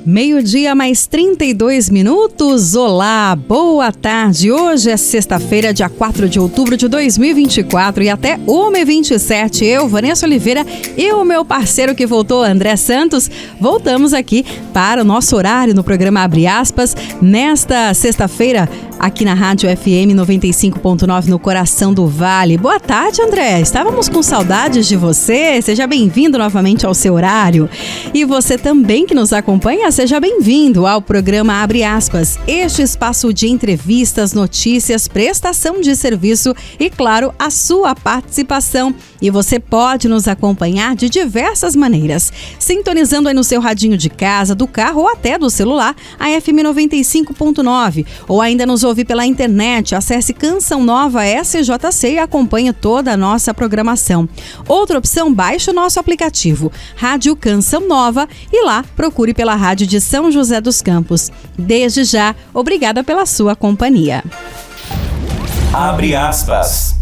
Meio-dia mais 32 minutos. Olá, boa tarde. Hoje é sexta-feira, dia 4 de outubro de 2024 e até 1h27. Eu, Vanessa Oliveira, e o meu parceiro que voltou, André Santos, voltamos aqui para o nosso horário no programa Abre Aspas, nesta sexta-feira, aqui na Rádio FM 95.9, no coração do Vale. Boa tarde, André. Estávamos com saudades de você. Seja bem-vindo novamente ao seu horário. E você também que nos acompanha, seja bem-vindo ao programa Abre Aspas, este espaço de entrevistas, notícias, prestação de serviço e, claro, a sua participação. E você pode nos acompanhar de diversas maneiras, sintonizando aí no seu radinho de casa, do carro ou até do celular, a FM 95.9, ou ainda nos ouvir pela internet. Acesse Canção Nova SJC e acompanhe toda a nossa programação. Outra opção, baixe o nosso aplicativo Rádio Canção Nova e lá procure pela Rádio de São José dos Campos. Desde já, obrigada pela sua companhia. Abre aspas.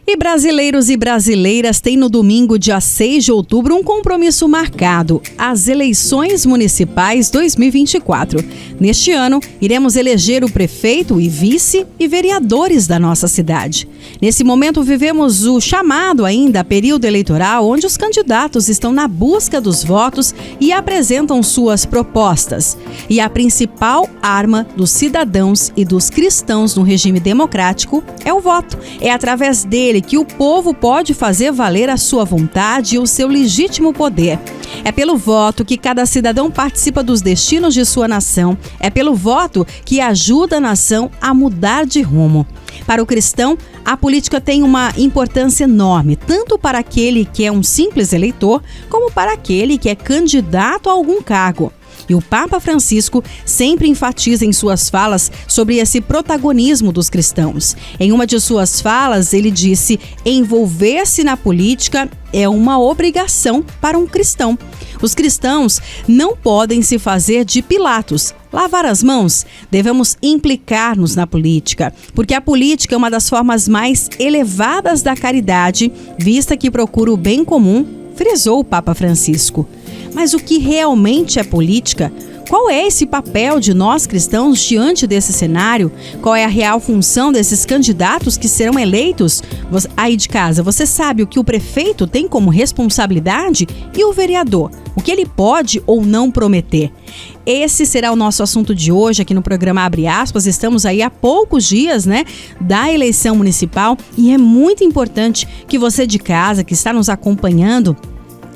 E brasileiros e brasileiras têm no domingo, dia 6 de outubro, um compromisso marcado: as eleições municipais 2024. Neste ano, iremos eleger o prefeito e vice e vereadores da nossa cidade. Nesse momento, vivemos o chamado ainda período eleitoral, onde os candidatos estão na busca dos votos e apresentam suas propostas. E a principal arma dos cidadãos e dos cristãos no regime democrático é o voto. É através dele que o povo pode fazer valer a sua vontade e o seu legítimo poder. É pelo voto que cada cidadão participa dos destinos de sua nação. É pelo voto que ajuda a nação a mudar de rumo. Para o cristão, a política tem uma importância enorme, tanto para aquele que é um simples eleitor, como para aquele que é candidato a algum cargo. E o Papa Francisco sempre enfatiza em suas falas sobre esse protagonismo dos cristãos. Em uma de suas falas, ele disse: envolver-se na política é uma obrigação para um cristão. Os cristãos não podem se fazer de Pilatos, lavar as mãos. Devemos implicar-nos na política, porque a política é uma das formas mais elevadas da caridade, vista que procura o bem comum, frisou o Papa Francisco. Mas o que realmente é política? Qual é esse papel de nós cristãos diante desse cenário? Qual é a real função desses candidatos que serão eleitos? Aí de casa, você sabe o que o prefeito tem como responsabilidade? E o vereador? O que ele pode ou não prometer? Esse será o nosso assunto de hoje aqui no programa Abre Aspas. Estamos aí há poucos dias, da eleição municipal e é muito importante que você de casa, que está nos acompanhando,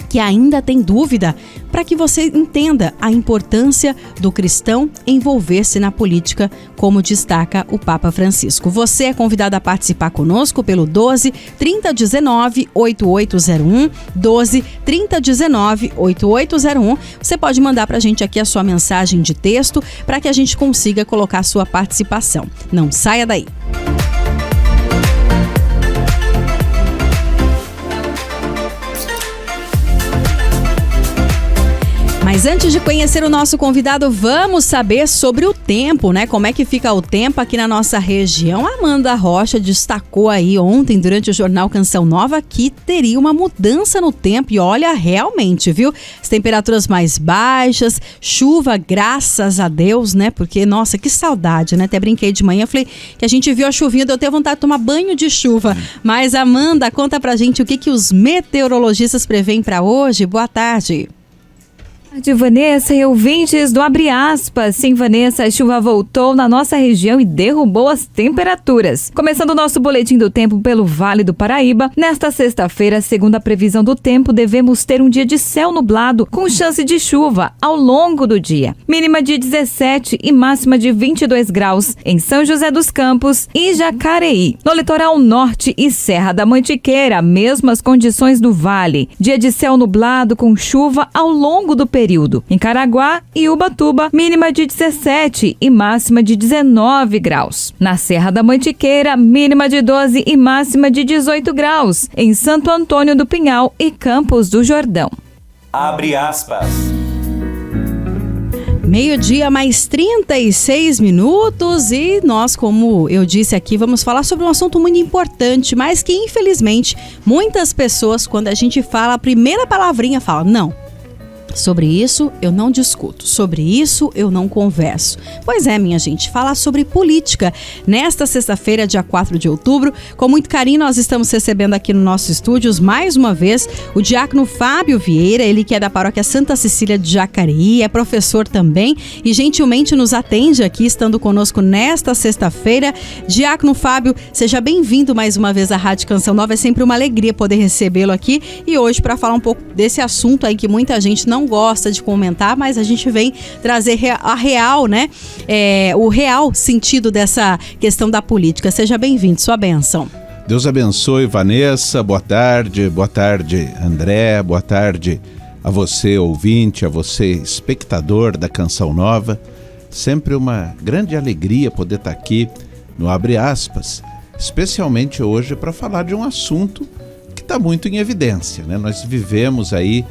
que ainda tem dúvida, para que você entenda a importância do cristão envolver-se na política, como destaca o Papa Francisco. Você é convidado a participar conosco pelo 12 3019 8801, 12 3019 8801. Você pode mandar para a gente aqui a sua mensagem de texto para que a gente consiga colocar a sua participação. Não saia daí. Mas antes de conhecer o nosso convidado, vamos saber sobre o tempo, Como é que fica o tempo aqui na nossa região? A Amanda Rocha destacou aí ontem, durante o jornal Canção Nova, que teria uma mudança no tempo. E olha, realmente, viu? As temperaturas mais baixas, chuva, graças a Deus, Porque, nossa, que saudade, Até brinquei de manhã, falei que a gente viu a chuvinha, deu até vontade de tomar banho de chuva. Mas, Amanda, conta pra gente o que os meteorologistas preveem pra hoje. Boa tarde. De Vanessa e ouvintes do Abre Aspas. Sim, Vanessa, a chuva voltou na nossa região e derrubou as temperaturas. Começando o nosso boletim do tempo pelo Vale do Paraíba, nesta sexta-feira, segundo a previsão do tempo, devemos ter um dia de céu nublado com chance de chuva ao longo do dia. Mínima de 17 e máxima de 22 graus em São José dos Campos e Jacareí. No litoral norte e Serra da Mantiqueira, mesmas condições do vale. Dia de céu nublado com chuva ao longo do período. Em Caraguá e Ubatuba, mínima de 17 e máxima de 19 graus. Na Serra da Mantiqueira, mínima de 12 e máxima de 18 graus. Em Santo Antônio do Pinhal e Campos do Jordão. Abre aspas. Meio-dia mais 36 minutos e nós, como eu disse aqui, vamos falar sobre um assunto muito importante, mas que infelizmente muitas pessoas, quando a gente fala a primeira palavrinha, falam não. Sobre isso eu não discuto, sobre isso eu não converso. Pois é, minha gente, falar sobre política. Nesta sexta-feira, dia 4 de outubro, com muito carinho nós estamos recebendo aqui no nosso estúdios, mais uma vez, o diácono Fábio Vieira, ele que é da paróquia Santa Cecília de Jacareí, é professor também e gentilmente nos atende aqui, estando conosco nesta sexta-feira. Diácono Fábio, seja bem-vindo mais uma vez à Rádio Canção Nova, é sempre uma alegria poder recebê-lo aqui e hoje para falar um pouco desse assunto aí que muita gente não gosta de comentar, mas a gente vem trazer a real, né? O real sentido dessa questão da política. Seja bem-vindo, sua bênção. Deus abençoe, Vanessa. Boa tarde, André. Boa tarde a você, ouvinte, a você, espectador da Canção Nova. Sempre uma grande alegria poder estar aqui no Abre Aspas, especialmente hoje para falar de um assunto que está muito em evidência, né? Nós vivemos aí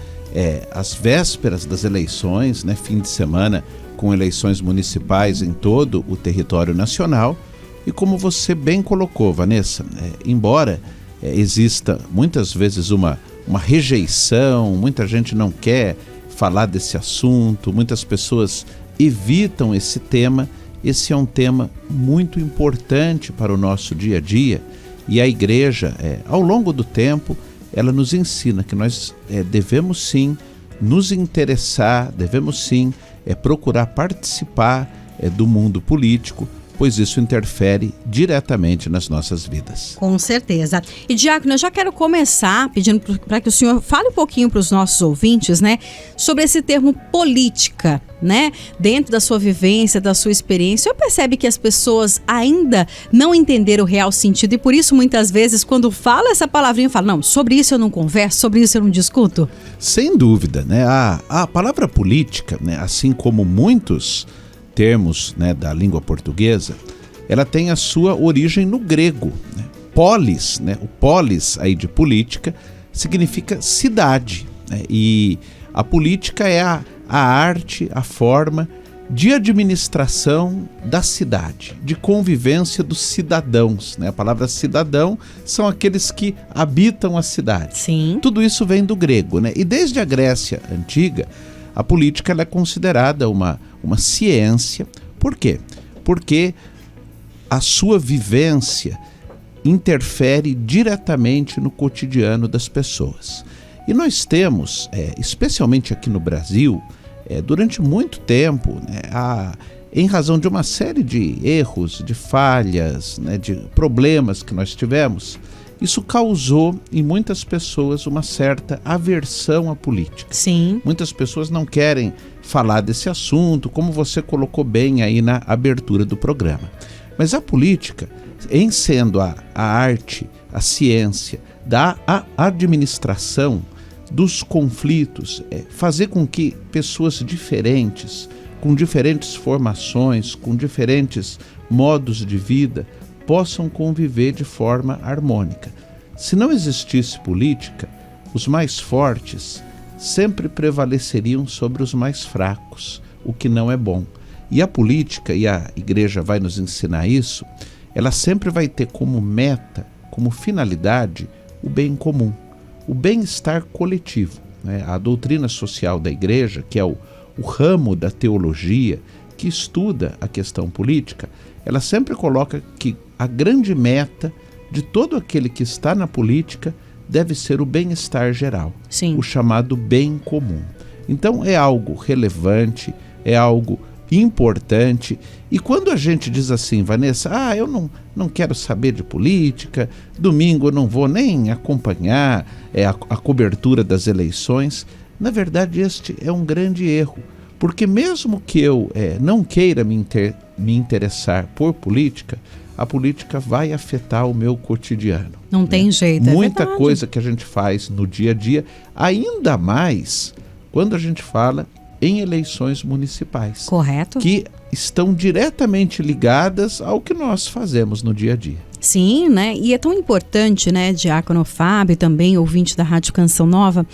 as vésperas das eleições, né, fim de semana com eleições municipais em todo o território nacional e como você bem colocou, Vanessa, embora exista muitas vezes uma rejeição, muita gente não quer falar desse assunto, muitas pessoas evitam esse tema, esse é um tema muito importante para o nosso dia a dia e a igreja, ao longo do tempo, ela nos ensina que nós devemos sim nos interessar, devemos sim procurar participar do mundo político, pois isso interfere diretamente nas nossas vidas. Com certeza. E, diácono, eu já quero começar pedindo para que o senhor fale um pouquinho para os nossos ouvintes, né, sobre esse termo política, né? Dentro da sua vivência, da sua experiência, o senhor percebe que as pessoas ainda não entenderam o real sentido e por isso muitas vezes quando fala essa palavrinha, fala, não, sobre isso eu não converso, sobre isso eu não discuto? Sem dúvida, né? A palavra política, né, assim como muitos termos, né, da língua portuguesa, ela tem a sua origem no grego, né? Polis, né? O polis aí de política significa cidade, né? E a política é a arte, a forma de administração da cidade, de convivência dos cidadãos, né? A palavra cidadão são aqueles que habitam a cidade. Sim. Tudo isso vem do grego, né? E desde a Grécia Antiga, a política ela é considerada uma ciência. Por quê? Porque a sua vivência interfere diretamente no cotidiano das pessoas. E nós temos, especialmente aqui no Brasil, durante muito tempo, né, em razão de uma série de erros, de falhas, né, de problemas que nós tivemos, isso causou em muitas pessoas uma certa aversão à política. Sim. Muitas pessoas não querem falar desse assunto, como você colocou bem aí na abertura do programa. Mas a política, em sendo a arte, a ciência, da administração dos conflitos, fazer com que pessoas diferentes, com diferentes formações, com diferentes modos de vida, possam conviver de forma harmônica. Se não existisse política, os mais fortes sempre prevaleceriam sobre os mais fracos, o que não é bom. E a política, e a igreja vai nos ensinar isso, ela sempre vai ter como meta, como finalidade, o bem comum, o bem-estar coletivo, né? A doutrina social da igreja, que é o ramo da teologia que estuda a questão política, ela sempre coloca que a grande meta de todo aquele que está na política deve ser o bem-estar geral, Sim. O chamado bem comum. Então é algo relevante, é algo importante. E quando a gente diz assim, Vanessa, eu não quero saber de política, domingo eu não vou nem acompanhar a cobertura das eleições, na verdade este é um grande erro, porque mesmo que eu não queira me interessar por política, a política vai afetar o meu cotidiano. Não tem jeito, Muita coisa que a gente faz no dia a dia, ainda mais quando a gente fala em eleições municipais. Correto. Que estão diretamente ligadas ao que nós fazemos no dia a dia. Sim, né? E é tão importante, né, diácono Fábio, também ouvinte da Rádio Canção Nova,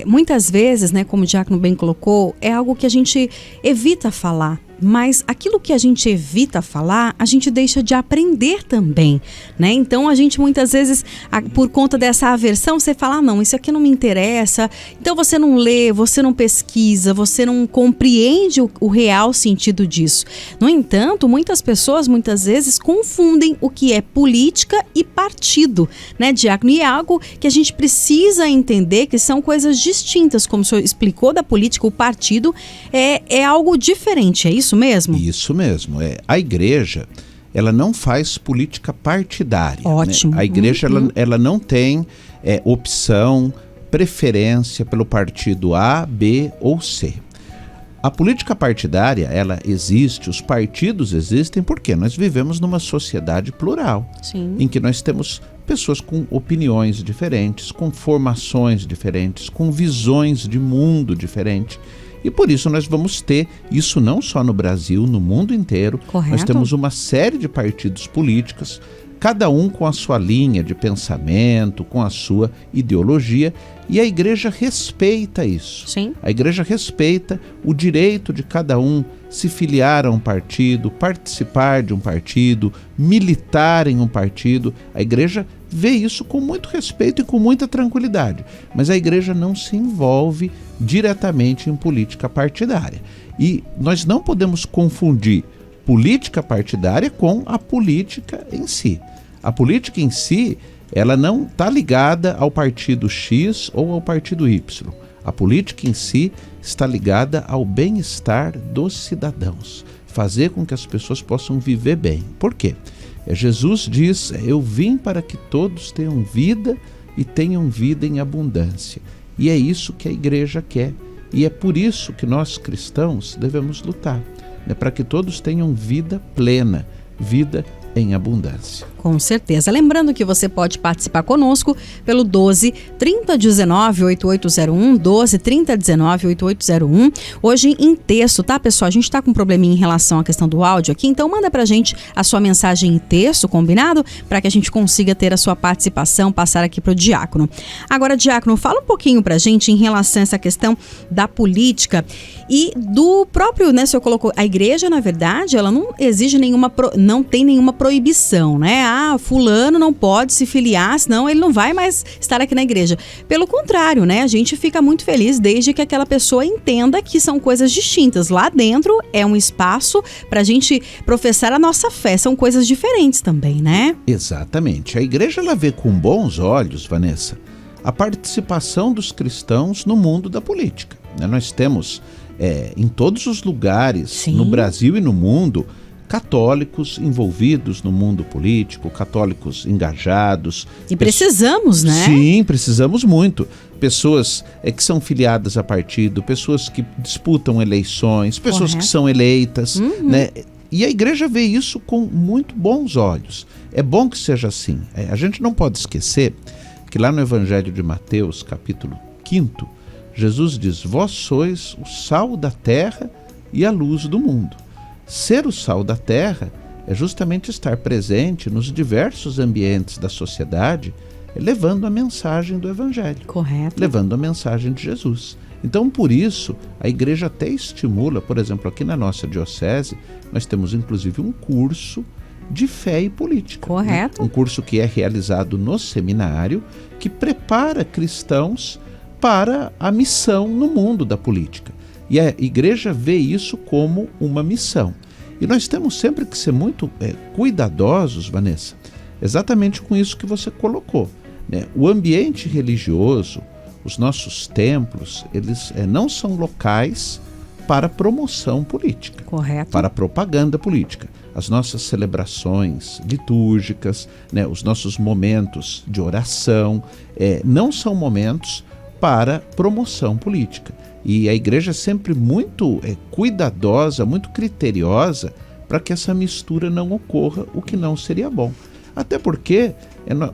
muitas vezes, né, como o diácono bem colocou, é algo que a gente evita falar, mas aquilo que a gente evita falar, a gente deixa de aprender também, né? Então a gente muitas vezes, por conta dessa aversão, você fala, não, isso aqui não me interessa, então você não lê, você não pesquisa, você não compreende o real sentido disso. No entanto, muitas pessoas, muitas vezes, confundem o que é política e partido, né, Diácono? E é algo que a gente precisa entender que são coisas distintas, como o senhor explicou da política, o partido é algo diferente, é isso mesmo? Isso mesmo. A igreja, ela não faz política partidária. Ótimo. Né? A igreja, ela não tem opção, preferência pelo partido A, B ou C. A política partidária, ela existe, os partidos existem porque nós vivemos numa sociedade plural, Sim. em que nós temos pessoas com opiniões diferentes, com formações diferentes, com visões de mundo diferentes. E por isso nós vamos ter isso não só no Brasil, no mundo inteiro. Correto. Nós temos uma série de partidos políticos, cada um com a sua linha de pensamento, com a sua ideologia, e a igreja respeita isso. Sim. A igreja respeita o direito de cada um se filiar a um partido, participar de um partido, militar em um partido. A igreja vê isso com muito respeito e com muita tranquilidade, mas a igreja não se envolve diretamente em política partidária. E nós não podemos confundir política partidária com a política em si. A política em si, ela não está ligada ao partido X ou ao partido Y. A política em si está ligada ao bem-estar dos cidadãos, fazer com que as pessoas possam viver bem. Por quê? Jesus diz, eu vim para que todos tenham vida e tenham vida em abundância. E é isso que a igreja quer. E é por isso que nós cristãos devemos lutar, né, para que todos tenham vida plena, vida em abundância. Com certeza. Lembrando que você pode participar conosco pelo 12 3019 8801, 12 3019 8801. Hoje em texto, tá, pessoal? A gente está com um probleminha em relação à questão do áudio aqui, então manda pra gente a sua mensagem em texto, combinado? Para que a gente consiga ter a sua participação, passar aqui pro Diácono. Agora, Diácono, fala um pouquinho pra gente em relação a essa questão da política e do próprio, né, o senhor colocou, a igreja, na verdade, ela não exige não tem nenhuma proibição, né? Fulano não pode se filiar, senão ele não vai mais estar aqui na igreja. Pelo contrário, né? A gente fica muito feliz desde que aquela pessoa entenda que são coisas distintas. Lá dentro é um espaço para a gente professar a nossa fé. São coisas diferentes também, né? Exatamente. A igreja, ela vê com bons olhos, Vanessa, a participação dos cristãos no mundo da política. Nós temos em todos os lugares, Sim. no Brasil e no mundo, católicos envolvidos no mundo político, católicos engajados. E precisamos, né? Sim, precisamos muito. Pessoas que são filiadas a partido, pessoas que disputam eleições, pessoas que são eleitas, né? E a igreja vê isso com muito bons olhos. É bom que seja assim. A gente não pode esquecer que lá no Evangelho de Mateus, capítulo 5, Jesus diz, vós sois o sal da terra e a luz do mundo. Ser o sal da terra é justamente estar presente nos diversos ambientes da sociedade, levando a mensagem do Evangelho. Correto. Levando a mensagem de Jesus. Então, por isso, a igreja até estimula, por exemplo, aqui na nossa diocese, nós temos inclusive um curso de fé e política. Correto. Né? Um curso que é realizado no seminário, que prepara cristãos para a missão no mundo da política. E a igreja vê isso como uma missão. E nós temos sempre que ser muito cuidadosos, Vanessa, exatamente com isso que você colocou, né? O ambiente religioso, os nossos templos, eles não são locais para promoção política, Correto. para propaganda política. As nossas celebrações litúrgicas, né, os nossos momentos de oração, não são momentos para promoção política. E a igreja é sempre muito cuidadosa, muito criteriosa para que essa mistura não ocorra, o que não seria bom. Até porque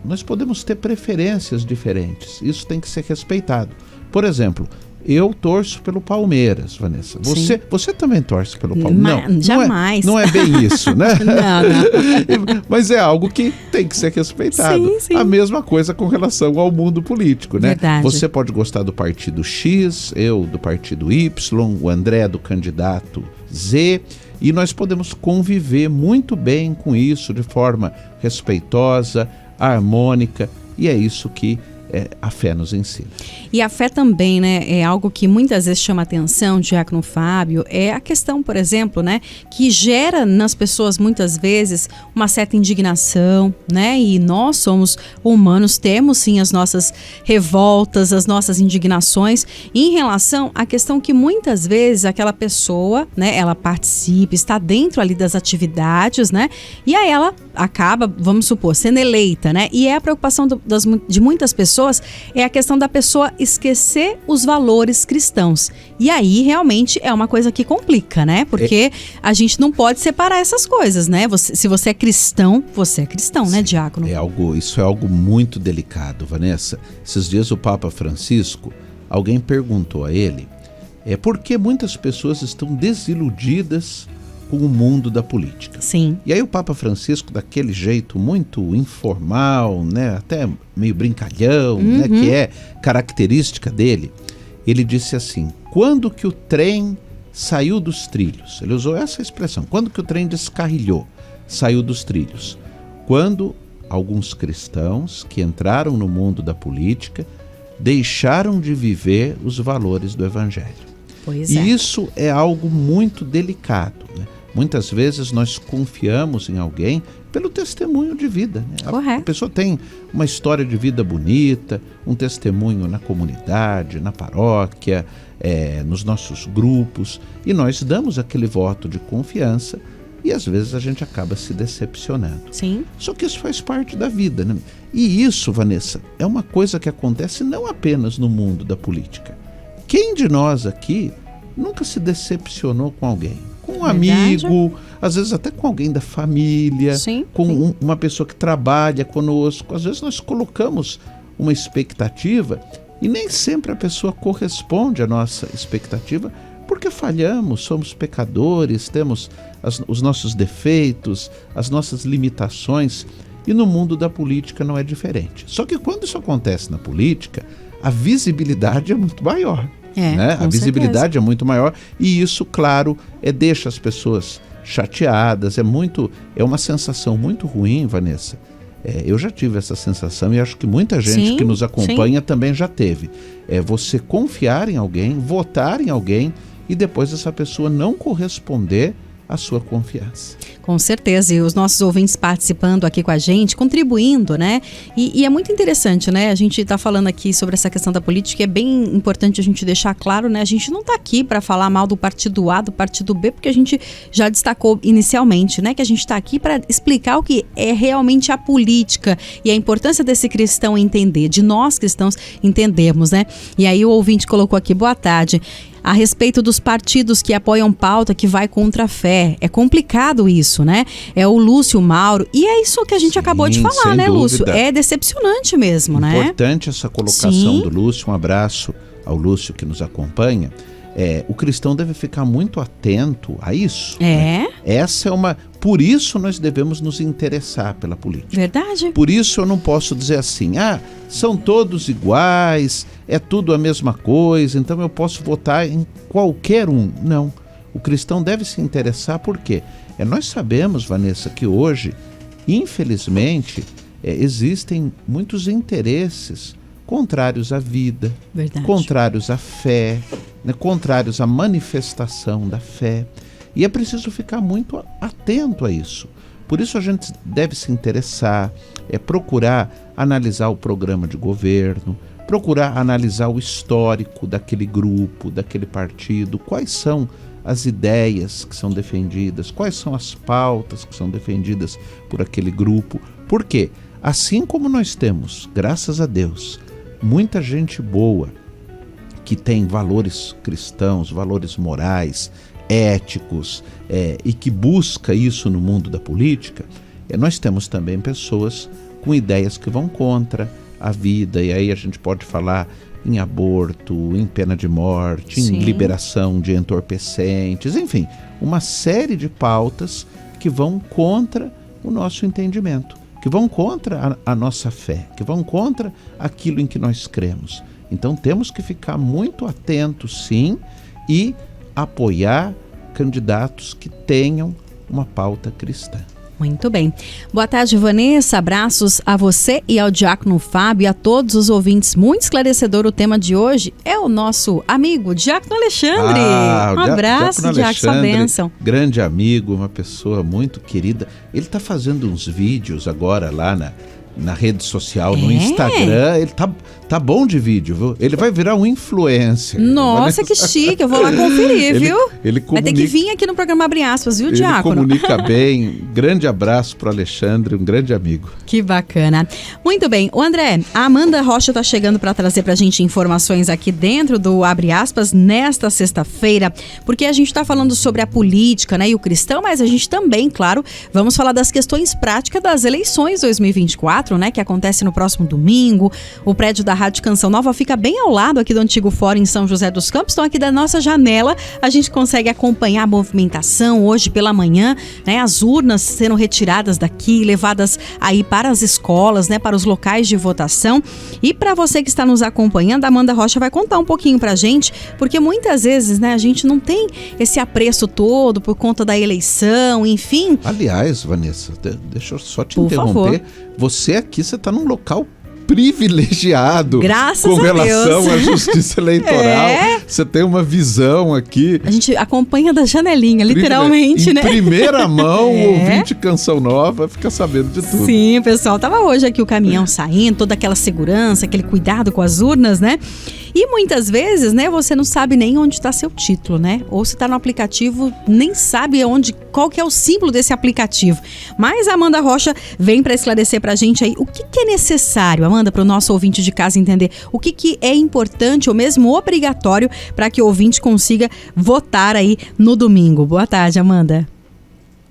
nós podemos ter preferências diferentes, isso tem que ser respeitado. Por exemplo, eu torço pelo Palmeiras, Vanessa. Você também torce pelo Palmeiras? Não, jamais. Não é bem isso, né? Não. Mas é algo que tem que ser respeitado. Sim, sim. A mesma coisa com relação ao mundo político, né? Verdade. Você pode gostar do partido X, eu do partido Y, o André do candidato Z. E nós podemos conviver muito bem com isso, de forma respeitosa, harmônica, e é isso que a fé nos ensina. E a fé também, né, é algo que muitas vezes chama atenção, Diácono Fábio, é a questão, por exemplo, né, que gera nas pessoas muitas vezes uma certa indignação, né, e nós somos humanos, temos sim as nossas revoltas, as nossas indignações em relação à questão que muitas vezes aquela pessoa, né, ela participa, está dentro ali das atividades, né, e aí ela acaba, vamos supor, sendo eleita, né, e a preocupação de muitas pessoas é a questão da pessoa esquecer os valores cristãos. E aí, realmente, é uma coisa que complica, né? Porque a gente não pode separar essas coisas, né? Se você é cristão, né, Diácono? Isso é algo muito delicado, Vanessa. Esses dias o Papa Francisco, alguém perguntou a ele por que muitas pessoas estão desiludidas com o mundo da política. Sim. E aí o Papa Francisco, daquele jeito muito informal, né, até meio brincalhão, né, que é característica dele, ele disse assim: quando que o trem saiu dos trilhos? Ele usou essa expressão. Quando que o trem descarrilhou, saiu dos trilhos? Quando alguns cristãos que entraram no mundo da política deixaram de viver os valores do Evangelho. Pois e é. isso é algo muito delicado, né? Muitas vezes nós confiamos em alguém pelo testemunho de vida, né? A pessoa tem uma história de vida bonita, um testemunho na comunidade, na paróquia, nos nossos grupos, e nós damos aquele voto de confiança e às vezes a gente acaba se decepcionando. Sim. Só que isso faz parte da vida, né? E isso, Vanessa, é uma coisa que acontece não apenas no mundo da política. Quem de nós aqui nunca se decepcionou com alguém? Com um amigo, às vezes até com alguém da família, com uma pessoa que trabalha conosco. Às vezes nós colocamos uma expectativa e nem sempre a pessoa corresponde à nossa expectativa, porque falhamos, somos pecadores, temos os nossos defeitos, as nossas limitações, e no mundo da política não é diferente. Só que quando isso acontece na política, a visibilidade é muito maior. Né? A visibilidade é muito maior e isso, claro, deixa as pessoas chateadas. É uma sensação muito ruim, Vanessa. Eu já tive essa sensação e acho que muita gente que nos acompanha também já teve. Você confiar em alguém, votar em alguém e depois essa pessoa não corresponder à sua confiança. Com certeza, e os nossos ouvintes participando aqui com a gente, contribuindo, né? E é muito interessante, né? A gente está falando aqui sobre essa questão da política, é bem importante a gente deixar claro, né? A gente não está aqui para falar mal do partido A, do partido B, porque a gente já destacou inicialmente, né? Que a gente está aqui para explicar o que é realmente a política e a importância desse cristão entender, de nós cristãos entendermos, né? E aí o ouvinte colocou aqui, boa tarde, a respeito dos partidos que apoiam pauta que vai contra a fé. É complicado isso, né? É o Lúcio Mauro. E é isso que a gente acabou de falar, né, Lúcio? É decepcionante mesmo, né? Importante essa colocação do Lúcio. Um abraço ao Lúcio que nos acompanha. O cristão deve ficar muito atento a isso. Né? Essa é uma... Por isso nós devemos nos interessar pela política. Verdade. Por isso eu não posso dizer assim, são todos iguais, é tudo a mesma coisa, então eu posso votar em qualquer um. Não. O cristão deve se interessar por quê? Nós sabemos, Vanessa, que hoje, infelizmente, existem muitos interesses contrários à vida, contrários à fé, né, contrários à manifestação da fé. E é preciso ficar muito atento a isso. Por isso a gente deve se interessar, procurar analisar o programa de governo, procurar analisar o histórico daquele grupo, daquele partido, quais são as ideias que são defendidas, quais são as pautas que são defendidas por aquele grupo. Por quê? Assim como nós temos, graças a Deus, muita gente boa que tem valores cristãos, valores morais, éticos, e que busca isso no mundo da política, nós temos também pessoas com ideias que vão contra a vida, e aí a gente pode falar em aborto, em pena de morte, em liberação de entorpecentes, enfim, uma série de pautas que vão contra o nosso entendimento, que vão contra a nossa fé, que vão contra aquilo em que nós cremos. Então temos que ficar muito atentos, sim, e apoiar candidatos que tenham uma pauta cristã. Muito bem. Boa tarde, Vanessa. Abraços a você e ao Diácono Fábio e a todos os ouvintes. Muito esclarecedor o tema de hoje. É o nosso amigo Diácono Alexandre. Um abraço, Diácono, sua bênção. Grande amigo, uma pessoa muito querida. Ele está fazendo uns vídeos agora lá na rede social, no Instagram. Ele tá bom de vídeo, viu? Ele vai virar um influencer. Nossa, que chique. Eu vou lá conferir, viu? Ele comunica... Vai ter que vir aqui no programa Abre Aspas, viu, Diácono? Ele comunica bem. Grande abraço para o Alexandre, um grande amigo. Que bacana. Muito bem. O André, a Amanda Rocha está chegando para trazer para a gente informações aqui dentro do Abre Aspas nesta sexta-feira, porque a gente está falando sobre a política, né, e o cristão, mas a gente também, claro, vamos falar das questões práticas das eleições 2024, né, que acontece no próximo domingo. O prédio da Rádio Canção Nova fica bem ao lado aqui do antigo fórum em São José dos Campos. Então aqui da nossa janela a gente consegue acompanhar a movimentação hoje pela manhã, né, as urnas sendo retiradas daqui, levadas aí para as escolas, né, para os locais de votação. E para você que está nos acompanhando, a Amanda Rocha vai contar um pouquinho pra gente, porque muitas vezes, né, a gente não tem esse apreço todo por conta da eleição, enfim. Aliás, Vanessa, deixa eu só te por interromper. favor. Você aqui, você está num local privilegiado com relação à justiça eleitoral. Você tem uma visão aqui. A gente acompanha da janelinha, literalmente, né? Em primeira mão, o ouvinte Canção Nova fica sabendo de tudo. Sim, pessoal, tava hoje aqui o caminhão saindo, toda aquela segurança, aquele cuidado com as urnas, né? E muitas vezes, né, você não sabe nem onde está seu título, né? Ou se está no aplicativo, nem sabe qual que é o símbolo desse aplicativo. Mas a Amanda Rocha vem para esclarecer pra gente aí o que é necessário, Amanda, para o nosso ouvinte de casa entender o que é importante ou mesmo obrigatório para que o ouvinte consiga votar aí no domingo. Boa tarde, Amanda.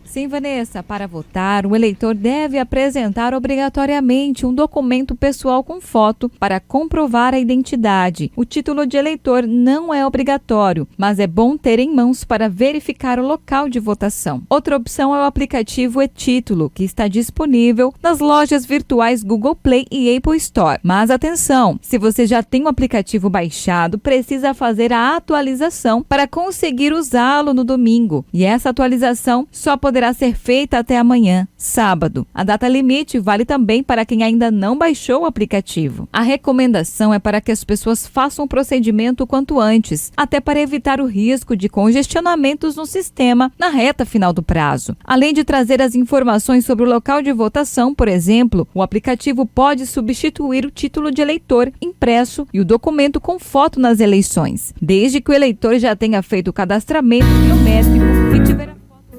Sim, Vanessa, para votar, o eleitor deve apresentar obrigatoriamente um documento pessoal com foto para comprovar a identidade. O título de eleitor não é obrigatório, mas é bom ter em mãos para verificar o local de votação. Outra opção é o aplicativo e-Título, que está disponível nas lojas virtuais Google Play e Apple Store. Mas atenção, se você já tem o aplicativo baixado, precisa fazer a atualização para conseguir usá-lo no domingo. E essa atualização só poderá ser feita até amanhã, sábado. A data limite vale também para quem ainda não baixou o aplicativo. A recomendação é para que as pessoas façam o procedimento o quanto antes, até para evitar o risco de congestionamentos no sistema na reta final do prazo. Além de trazer as informações sobre o local de votação, por exemplo, o aplicativo pode substituir o título de eleitor impresso e o documento com foto nas eleições, desde que o eleitor já tenha feito o cadastramento biométrico e tiver a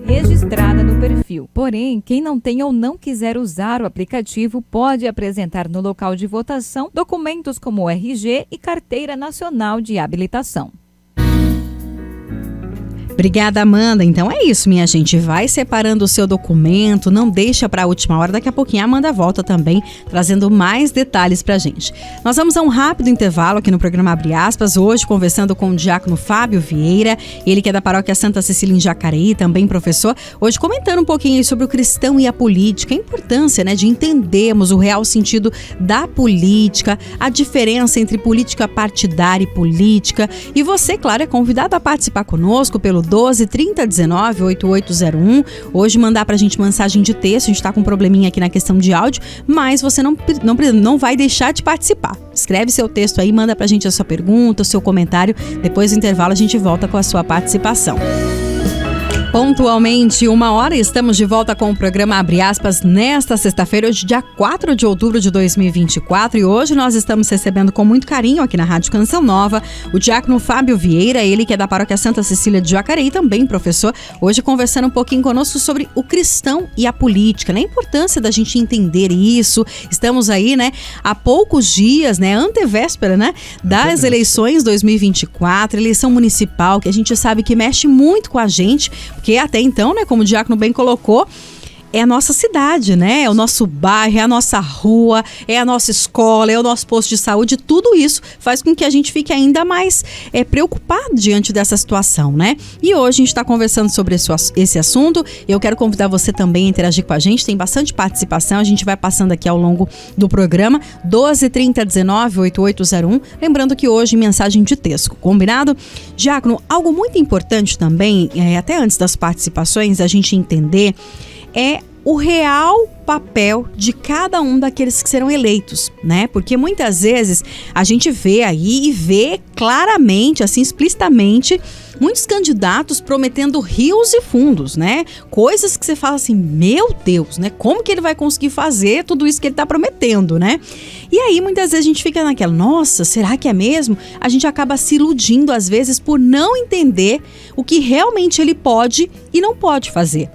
registrada no perfil. Porém, quem não tem ou não quiser usar o aplicativo pode apresentar no local de votação documentos como o RG e Carteira Nacional de Habilitação. Obrigada, Amanda. Então é isso, minha gente. Vai separando o seu documento, não deixa para a última hora. Daqui a pouquinho a Amanda volta também, trazendo mais detalhes pra gente. Nós vamos a um rápido intervalo aqui no programa Abre Aspas, hoje conversando com o diácono Fábio Vieira, ele que é da paróquia Santa Cecília em Jacareí, também professor, hoje comentando um pouquinho aí sobre o cristão e a política, a importância, né, de entendermos o real sentido da política, a diferença entre política partidária e política. E você, claro, é convidado a participar conosco pelo 12 30 19 8801. Hoje mandar pra gente mensagem de texto. A gente tá com um probleminha aqui na questão de áudio, mas você não vai deixar de participar. Escreve seu texto aí, manda pra gente a sua pergunta, o seu comentário. Depois do intervalo a gente volta com a sua participação. Pontualmente, 1h, estamos de volta com o programa Abre Aspas nesta sexta-feira, hoje dia 4 de outubro de 2024, e hoje nós estamos recebendo com muito carinho aqui na Rádio Canção Nova o diácono Fábio Vieira, ele que é da paróquia Santa Cecília de Jacareí, também professor, hoje conversando um pouquinho conosco sobre o cristão e a política, né? A importância da gente entender isso. Estamos aí, né, há poucos dias, né, antevéspera, né, das eleições 2024, eleição municipal, que a gente sabe que mexe muito com a gente, porque até então, né, como o diácono bem colocou, é a nossa cidade, né? É o nosso bairro, é a nossa rua, é a nossa escola, é o nosso posto de saúde. Tudo isso faz com que a gente fique ainda mais preocupado diante dessa situação, né? E hoje a gente está conversando sobre esse assunto. Eu quero convidar você também a interagir com a gente. Tem bastante participação. A gente vai passando aqui ao longo do programa. 12 30 19 8801. Lembrando que hoje mensagem de texto, combinado? Diácono, algo muito importante também, até antes das participações, a gente entender é o real papel de cada um daqueles que serão eleitos, né? Porque muitas vezes a gente vê aí e vê claramente, assim, explicitamente, muitos candidatos prometendo rios e fundos, né? Coisas que você fala assim, meu Deus, né? Como que ele vai conseguir fazer tudo isso que ele está prometendo, né? E aí muitas vezes a gente fica naquela, nossa, será que é mesmo? A gente acaba se iludindo às vezes por não entender o que realmente ele pode e não pode fazer.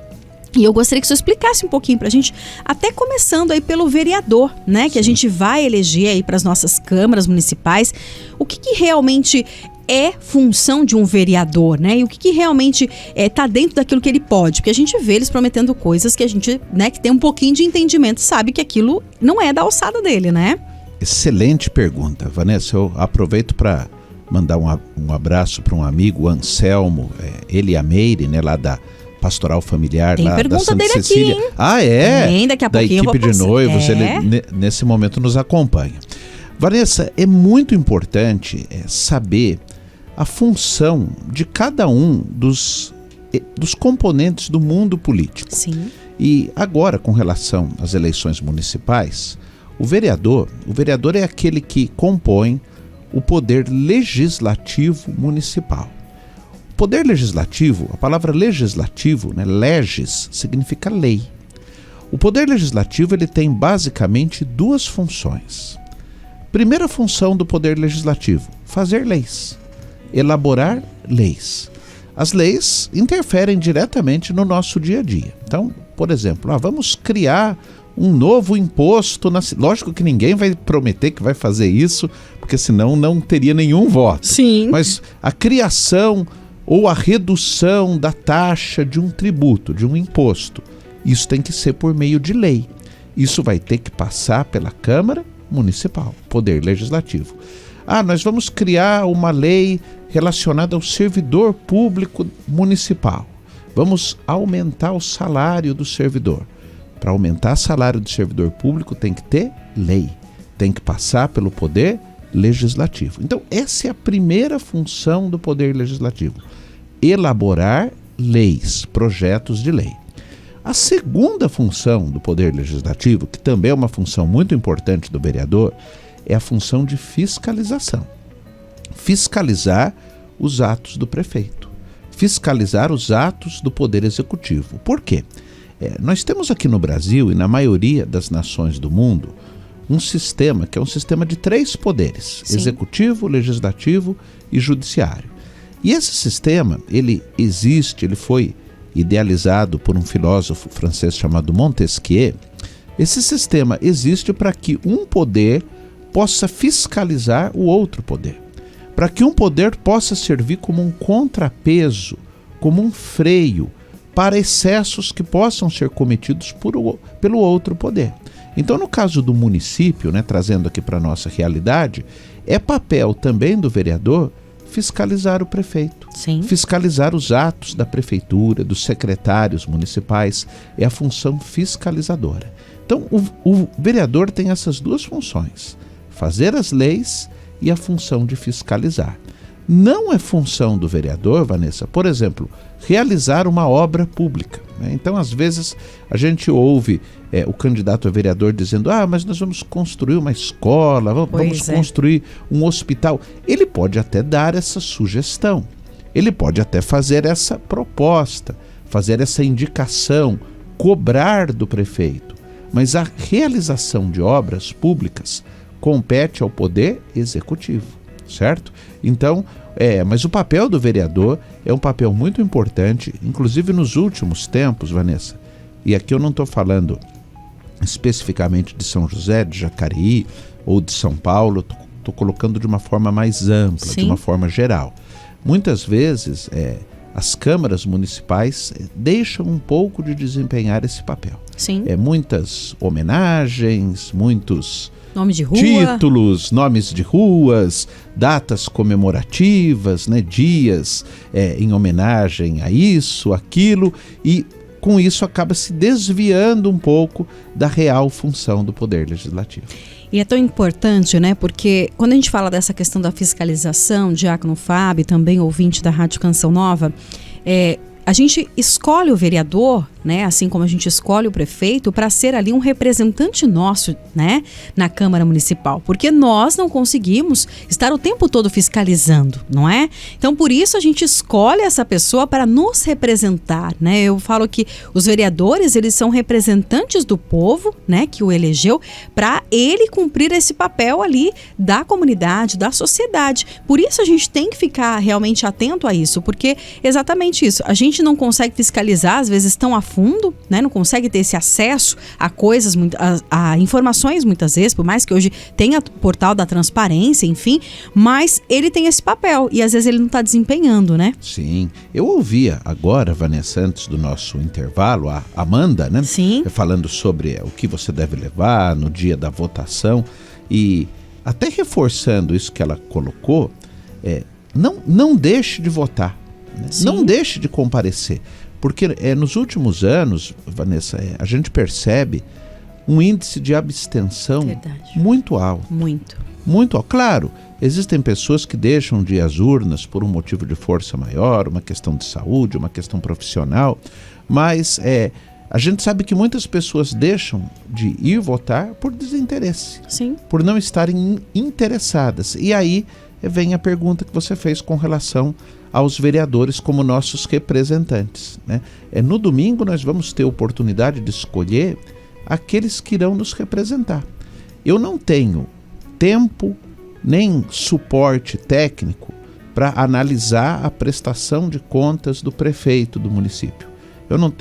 E eu gostaria que você explicasse um pouquinho pra gente, até começando aí pelo vereador, né? Que a gente vai eleger aí para as nossas câmaras municipais. O que realmente é função de um vereador, né? E o que realmente tá dentro daquilo que ele pode? Porque a gente vê eles prometendo coisas que a gente, né, que tem um pouquinho de entendimento, sabe que aquilo não é da alçada dele, né? Excelente pergunta, Vanessa. Eu aproveito para mandar um abraço para um amigo, o Anselmo, ele e a Meire, né, lá da Pastoral Familiar, tem lá da Santa dele Cecília. Aqui, hein? Ah, é? Tem, daqui a da pouquinho equipe de noivos, ele nesse momento nos acompanha. Vanessa, é muito importante saber a função de cada um dos componentes do mundo político. Sim. E agora, com relação às eleições municipais, o vereador é aquele que compõe o poder legislativo municipal. Poder legislativo, a palavra legislativo, né, leges, significa lei. O poder legislativo ele tem basicamente duas funções. Primeira função do poder legislativo, fazer leis, elaborar leis. As leis interferem diretamente no nosso dia a dia. Então, por exemplo, vamos criar um novo imposto. Lógico que ninguém vai prometer que vai fazer isso, porque senão não teria nenhum voto. Sim. Mas a criação ou a redução da taxa de um tributo, de um imposto, isso tem que ser por meio de lei. Isso vai ter que passar pela Câmara Municipal, Poder Legislativo. Nós vamos criar uma lei relacionada ao servidor público municipal. Vamos aumentar o salário do servidor. Para aumentar o salário do servidor público tem que ter lei, tem que passar pelo Poder Legislativo. Então, essa é a primeira função do Poder Legislativo: elaborar leis, projetos de lei. A segunda função do Poder Legislativo, que também é uma função muito importante do vereador, é a função de fiscalização. Fiscalizar os atos do prefeito, fiscalizar os atos do Poder Executivo. Por quê? Nós temos aqui no Brasil e na maioria das nações do mundo um sistema que é um sistema de 3 poderes: Sim. Executivo, legislativo e judiciário. E esse sistema, ele existe, ele foi idealizado por um filósofo francês chamado Montesquieu. Esse sistema existe para que um poder possa fiscalizar o outro poder, para que um poder possa servir como um contrapeso, como um freio para excessos que possam ser cometidos pelo outro poder. Então, no caso do município, né, trazendo aqui para a nossa realidade, é papel também do vereador fiscalizar o prefeito, Sim. fiscalizar os atos da prefeitura, dos secretários municipais, é a função fiscalizadora. Então, o vereador tem essas duas funções: fazer as leis e a função de fiscalizar. Não é função do vereador, Vanessa, por exemplo, realizar uma obra pública, né? Então, às vezes, a gente ouve o candidato a vereador dizendo: mas nós vamos construir uma escola, vamos construir um hospital. Ele pode até dar essa sugestão, ele pode até fazer essa proposta, fazer essa indicação, cobrar do prefeito. Mas a realização de obras públicas compete ao Poder Executivo, certo? Então, mas o papel do vereador é um papel muito importante, inclusive nos últimos tempos, Vanessa, e aqui eu não estou falando especificamente de São José, de Jacareí ou de São Paulo, estou colocando de uma forma mais ampla, Sim. de uma forma geral. Muitas vezes as câmaras municipais deixam um pouco de desempenhar esse papel. Sim. Muitas homenagens, muitos Nome de rua. títulos, nomes de ruas, datas comemorativas, né, dias em homenagem a isso, aquilo, e com isso acaba se desviando um pouco da real função do Poder Legislativo. E é tão importante, né? Porque quando a gente fala dessa questão da fiscalização, Diácono Fábio, também ouvinte da Rádio Canção Nova, a gente escolhe o vereador, né, assim como a gente escolhe o prefeito, para ser ali um representante nosso, né, na Câmara Municipal, porque nós não conseguimos estar o tempo todo fiscalizando, não é? Então, por isso a gente escolhe essa pessoa para nos representar, né? Eu falo que os vereadores, eles são representantes do povo, né, que o elegeu, para ele cumprir esse papel ali da comunidade, da sociedade. Por isso a gente tem que ficar realmente atento a isso, porque exatamente isso, a gente não consegue fiscalizar, às vezes tão a fundo, né? Não consegue ter esse acesso a coisas, a informações muitas vezes, por mais que hoje tenha o portal da transparência, enfim, mas ele tem esse papel e às vezes ele não está desempenhando, né? Sim, eu ouvia agora, Vanessa, antes do nosso intervalo, a Amanda, né? Sim. Falando sobre o que você deve levar no dia da votação e até reforçando isso que ela colocou, não deixe de votar, né? Não deixe de comparecer. Porque nos últimos anos, Vanessa, a gente percebe um índice de abstenção muito alto. Muito alto. Claro, existem pessoas que deixam de ir às urnas por um motivo de força maior, uma questão de saúde, uma questão profissional, mas a gente sabe que muitas pessoas deixam de ir votar por desinteresse. Sim. Por não estarem interessadas. E aí vem a pergunta que você fez com relação aos vereadores como nossos representantes, né? No domingo nós vamos ter oportunidade de escolher aqueles que irão nos representar. Eu não tenho tempo nem suporte técnico para analisar a prestação de contas do prefeito do município.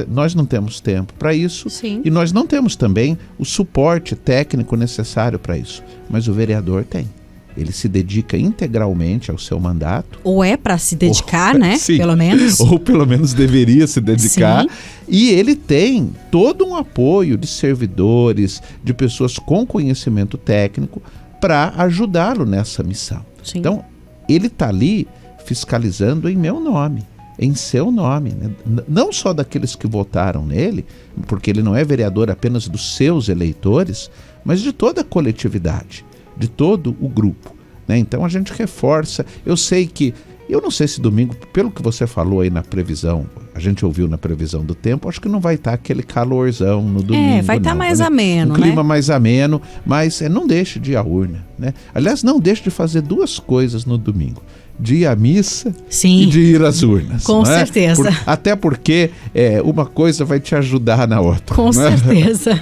Nós não temos tempo para isso. Sim. E nós não temos também o suporte técnico necessário para isso, mas o vereador tem. Ele se dedica integralmente ao seu mandato. Ou para se dedicar, né? Sim. Pelo menos. Ou pelo menos deveria se dedicar. Sim. E ele tem todo um apoio de servidores, de pessoas com conhecimento técnico para ajudá-lo nessa missão. Sim. Então, ele está ali fiscalizando em meu nome, em seu nome, né? Não só daqueles que votaram nele, porque ele não é vereador apenas dos seus eleitores, mas de toda a coletividade, de todo o grupo, né? Então a gente reforça. Eu não sei se domingo, pelo que você falou aí na previsão, a gente ouviu na previsão do tempo, acho que não vai estar aquele calorzão no domingo. Vai estar mais né? ameno, um clima né? mais ameno, mas não deixe de ir à urna, né? Aliás, não deixe de fazer duas coisas no domingo: de ir à missa. Sim. E de ir às urnas. Com certeza. Até porque uma coisa vai te ajudar na outra. Com certeza.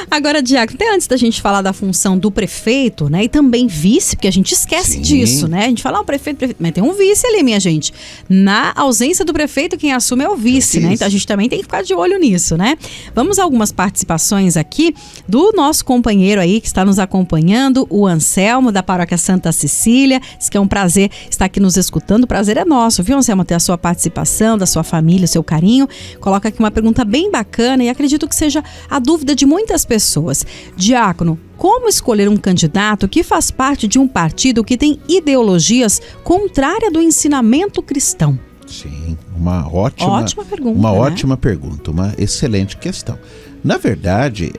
Agora, Diácono, até antes da gente falar da função do prefeito, né, e também vice, porque a gente esquece disso, né? A gente fala, o prefeito, mas tem um vice ali, minha gente. Na ausência do prefeito, quem assume é o vice, né? Então a gente também tem que ficar de olho nisso, né? Vamos a algumas participações aqui do nosso companheiro aí que está nos acompanhando, o Anselmo, da Paróquia Santa Cecília. Diz que é um prazer estar aqui nos escutando. O prazer é nosso, viu, Anselmo, ter a sua participação, da sua família, o seu carinho. Coloca aqui uma pergunta bem bacana e acredito que seja a dúvida de muitas pessoas. Diácono, como escolher um candidato que faz parte de um partido que tem ideologias contrárias do ensinamento cristão? Sim, uma ótima pergunta. Uma ótima pergunta, uma excelente questão. Na verdade,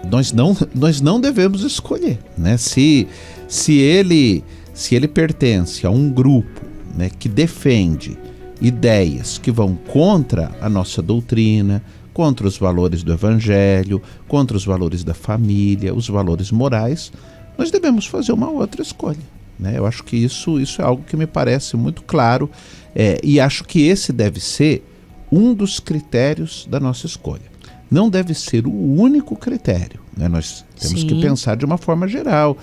nós não devemos escolher, né? Se ele pertence a um grupo, né, que defende ideias que vão contra a nossa doutrina, contra os valores do evangelho, contra os valores da família, os valores morais, nós devemos fazer uma outra escolha, né? Eu acho que isso é algo que me parece muito claro, e acho que esse deve ser um dos critérios da nossa escolha. Não deve ser o único critério, né? Nós temos que pensar de uma forma geral,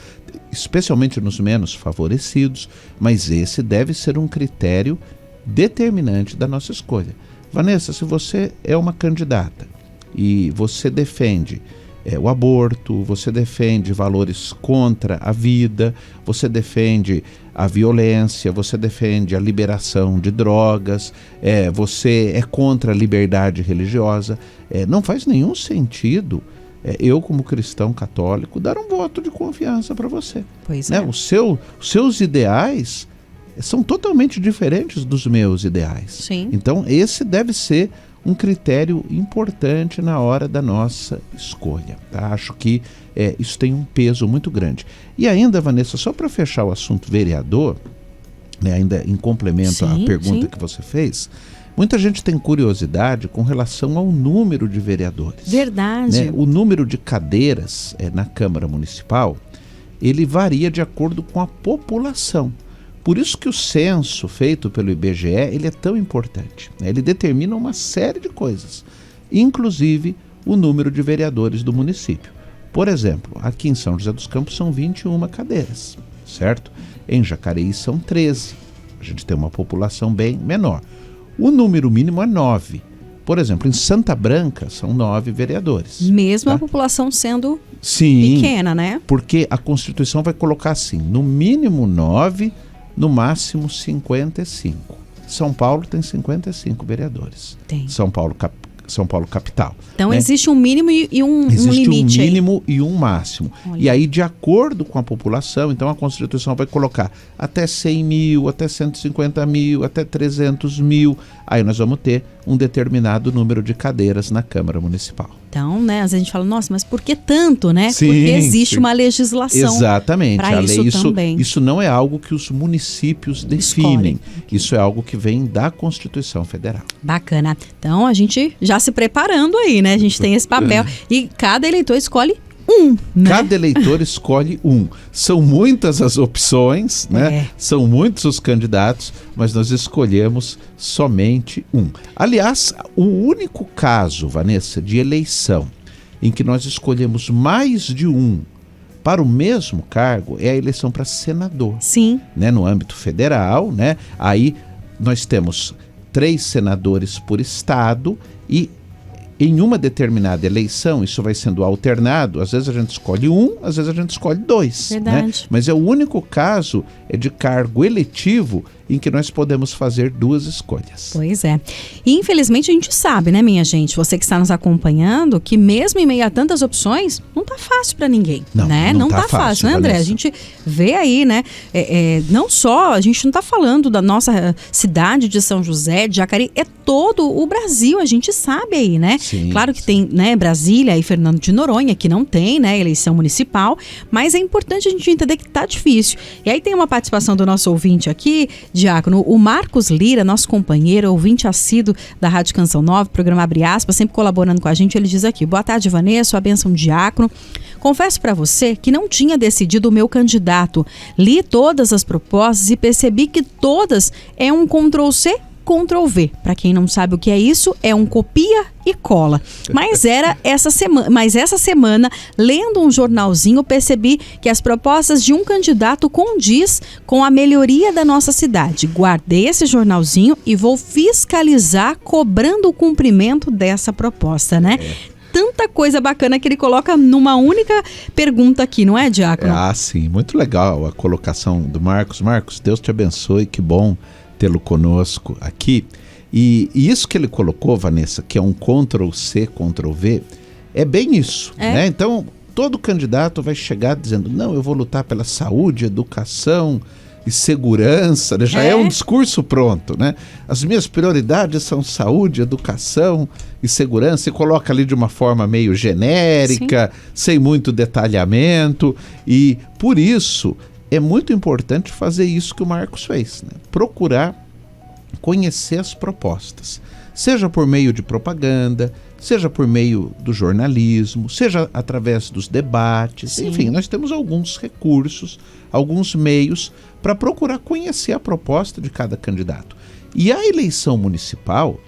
especialmente nos menos favorecidos, mas esse deve ser um critério determinante da nossa escolha. Vanessa, se você é uma candidata e você defende o aborto, você defende valores contra a vida, você defende a violência, você defende a liberação de drogas, você é contra a liberdade religiosa. Não faz nenhum sentido eu, como cristão católico, dar um voto de confiança para você. Pois né? Os seus ideais são totalmente diferentes dos meus ideais. Sim. Então, esse deve ser um critério importante na hora da nossa escolha. Tá? Acho que isso tem um peso muito grande. E ainda, Vanessa, só para fechar o assunto vereador, né, ainda em complemento à pergunta que você fez, muita gente tem curiosidade com relação ao número de vereadores. Verdade. Né? O número de cadeiras na Câmara Municipal, ele varia de acordo com a população. Por isso que o censo feito pelo IBGE, ele é tão importante. Né? Ele determina uma série de coisas, inclusive o número de vereadores do município. Por exemplo, aqui em São José dos Campos são 21 cadeiras, certo? Em Jacareí são 13. A gente tem uma população bem menor. O número mínimo é 9. Por exemplo, em Santa Branca são 9 vereadores. Mesmo tá? a população sendo Sim, pequena, né? Porque a Constituição vai colocar assim, no mínimo 9, no máximo 55. São Paulo tem 55 vereadores. Tem. São Paulo capital. Então né? existe um mínimo e um Existe limite um mínimo e um máximo. Olha. E aí, de acordo com a população, então a Constituição vai colocar até 100 mil, até 150 mil, até 300 mil. Aí nós vamos ter um determinado número de cadeiras na Câmara Municipal. Então, né, às vezes a gente fala, nossa, mas por que tanto, né? Sim, porque existe sim. uma legislação. Exatamente. Para isso também. Isso não é algo que os municípios definem. Isso é algo que vem da Constituição Federal. Bacana. Então, a gente já se preparando aí, né? A gente tem esse papel. E cada eleitor escolhe um, né? Cada eleitor escolhe um. São muitas as opções, né? São muitos os candidatos, mas nós escolhemos somente um. Aliás, o único caso, Vanessa, de eleição em que nós escolhemos mais de um para o mesmo cargo é a eleição para senador. Sim. Né? No âmbito federal, né? Aí nós temos 3 senadores por estado e em uma determinada eleição, isso vai sendo alternado, às vezes a gente escolhe um, às vezes a gente escolhe 2. Verdade. Né? Mas é o único caso de cargo eletivo em que nós podemos fazer 2 escolhas. Pois é. E infelizmente a gente sabe, né, minha gente, você que está nos acompanhando, que mesmo em meio a tantas opções, não tá fácil para ninguém. Não, né? não tá fácil, fácil, né, André? Vanessa. A gente vê aí, né? Não só, a gente não tá falando da nossa cidade de São José, de Jacareí, é todo o Brasil, a gente sabe aí, né? Sim, claro que tem, né, Brasília e Fernando de Noronha, que não tem, né, eleição municipal, mas é importante a gente entender que tá difícil. E aí tem uma participação do nosso ouvinte aqui, Diácono, o Marcos Lira, nosso companheiro, ouvinte assíduo da Rádio Canção Nova, programa Abre Aspas, sempre colaborando com a gente, ele diz aqui: boa tarde, Vanessa, a bênção Diácono. Confesso para você que não tinha decidido o meu candidato. Li todas as propostas e percebi que todas é um Ctrl+C, Ctrl+V. Para quem não sabe o que é isso, é um copia e cola. Mas essa semana, lendo um jornalzinho, percebi que as propostas de um candidato condiz com a melhoria da nossa cidade. Guardei esse jornalzinho e vou fiscalizar cobrando o cumprimento dessa proposta, né? Tanta coisa bacana que ele coloca numa única pergunta aqui, não é, Diácono? Sim, muito legal a colocação do Marcos. Marcos, Deus te abençoe, que bom tê-lo conosco aqui. E isso que ele colocou, Vanessa, que é um Ctrl+C, Ctrl+V, é bem isso, né? Então, todo candidato vai chegar dizendo, não, eu vou lutar pela saúde, educação e segurança, né? Já é um discurso pronto, né? As minhas prioridades são saúde, educação e segurança, e coloca ali de uma forma meio genérica, sem muito detalhamento, e por isso é muito importante fazer isso que o Marcos fez, né? Procurar conhecer as propostas, seja por meio de propaganda, seja por meio do jornalismo, seja através dos debates, enfim, nós temos alguns recursos, alguns meios para procurar conhecer a proposta de cada candidato. E a eleição municipal,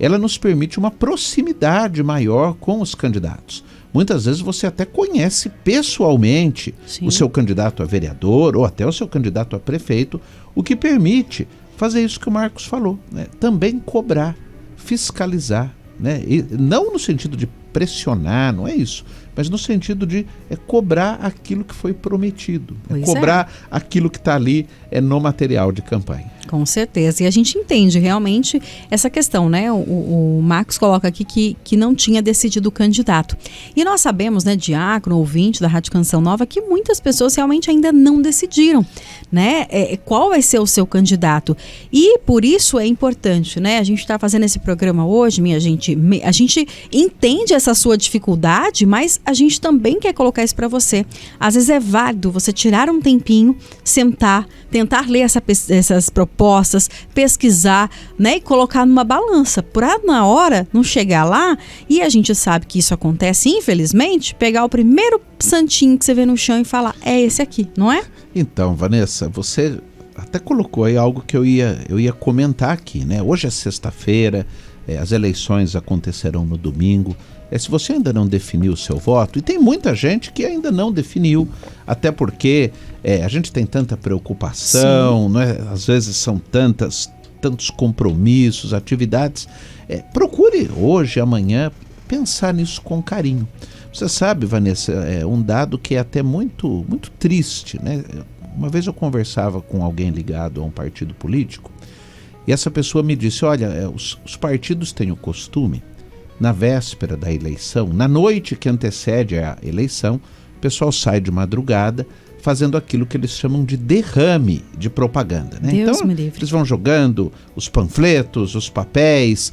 ela nos permite uma proximidade maior com os candidatos. Muitas vezes você até conhece pessoalmente o seu candidato a vereador ou até o seu candidato a prefeito, o que permite fazer isso que o Marcos falou, né? Também cobrar, fiscalizar, né? E não no sentido de pressionar, não é isso, mas no sentido de cobrar aquilo que foi prometido, Pois é. cobrar aquilo que está ali no material de campanha. Com certeza. E a gente entende realmente essa questão, né? O Marcos coloca aqui que não tinha decidido o candidato. E nós sabemos, né, diácono, ouvinte da Rádio Canção Nova, que muitas pessoas realmente ainda não decidiram, né? Qual vai ser o seu candidato. E por isso é importante, né? A gente está fazendo esse programa hoje, minha gente. A gente entende essa sua dificuldade, mas a gente também quer colocar isso para você. Às vezes é válido você tirar um tempinho, sentar, tentar ler essas propostas, pesquisar, né, e colocar numa balança, para na hora não chegar lá, e a gente sabe que isso acontece, infelizmente, pegar o primeiro santinho que você vê no chão e falar, é esse aqui, não é? Então, Vanessa, você até colocou aí algo que eu ia comentar aqui, né? Hoje é sexta-feira, as eleições acontecerão no domingo. Se você ainda não definiu o seu voto, e tem muita gente que ainda não definiu, até porque a gente tem tanta preocupação, não é? Às vezes são tantos compromissos, atividades. Procure hoje, amanhã, pensar nisso com carinho. Você sabe, Vanessa, um dado que é até muito, muito triste, né? Uma vez eu conversava com alguém ligado a um partido político, e essa pessoa me disse, olha, os partidos têm o costume, na véspera da eleição, na noite que antecede a eleição, o pessoal sai de madrugada fazendo aquilo que eles chamam de derrame de propaganda, né? Deus então, me livre. eles vão jogando os panfletos, os papéis,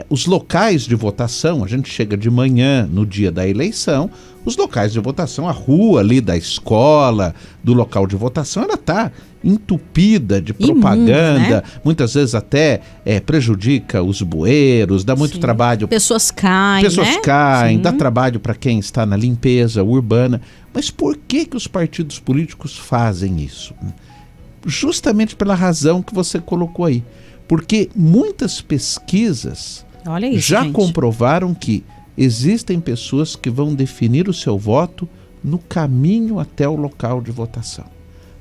os locais de votação. A gente chega de manhã no dia da eleição, os locais de votação, a rua ali da escola, do local de votação, ela está entupida de propaganda, né? Muitas vezes até prejudica os bueiros, dá muito Sim. trabalho. Pessoas caem, né? Caem, Sim. dá trabalho para quem está na limpeza urbana. Mas por que os partidos políticos fazem isso? Justamente pela razão que você colocou aí. Porque muitas pesquisas Olha isso, já gente. comprovaram que existem pessoas que vão definir o seu voto no caminho até o local de votação,